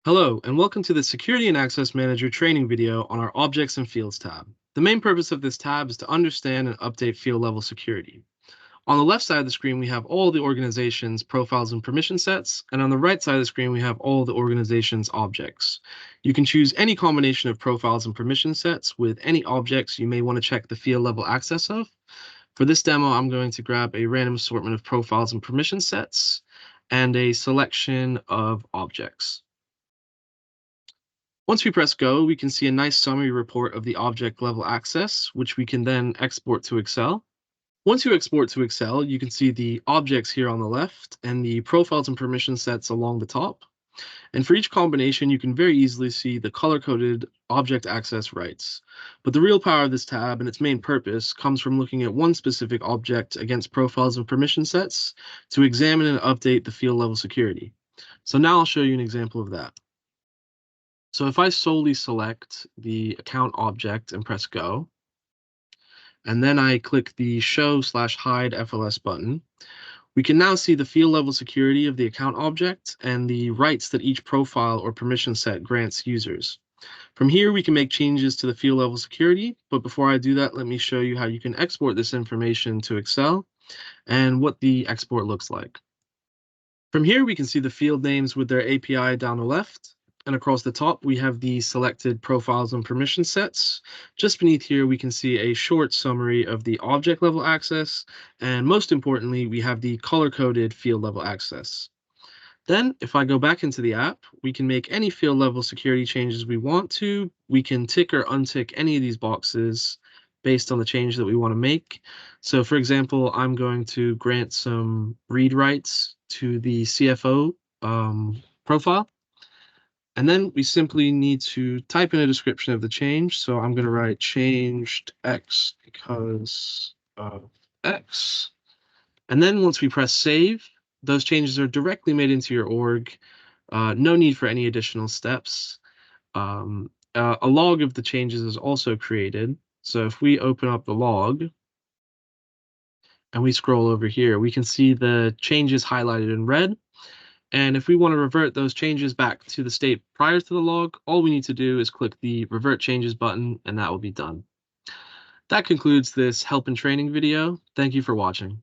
Hello, and welcome to the Security and Access Manager training video on our Objects and Fields tab. The main purpose of this tab is to understand and update field level security. On the left side of the screen, we have all the organization's profiles and permission sets, and on the right side of the screen, we have all the organization's objects. You can choose any combination of profiles and permission sets with any objects you may want to check the field level access of. For this demo, I'm going to grab a random assortment of profiles and permission sets and a selection of objects. Once we press go, we can see a nice summary report of the object level access, which we can then export to Excel. Once you export to Excel, you can see the objects here on the left and the profiles and permission sets along the top. And for each combination, you can very easily see the color-coded object access rights. But the real power of this tab and its main purpose comes from looking at one specific object against profiles and permission sets to examine and update the field level security. So now I'll show you an example of that. So if I solely select the account object and press go, and then I click the show/hide FLS button, we can now see the field level security of the account object and the rights that each profile or permission set grants users. From here, we can make changes to the field level security, but before I do that, let me show you how you can export this information to Excel and what the export looks like. From here, we can see the field names with their API down the left. And across the top, we have the selected profiles and permission sets. Just beneath here, we can see a short summary of the object level access. And most importantly, we have the color-coded field level access. Then, if I go back into the app, we can make any field level security changes we want to. We can tick or untick any of these boxes based on the change that we want to make. So for example, I'm going to grant some read rights to the CFO profile. And then we simply need to type in a description of the change. So I'm going to write changed X because of X. And then once we press save, those changes are directly made into your org. No need for any additional steps. A log of the changes is also created. So if we open up the log and we scroll over here, we can see the changes highlighted in red. And if we want to revert those changes back to the state prior to the log, all we need to do is click the Revert Changes button, and that will be done. That concludes this help and training video. Thank you for watching.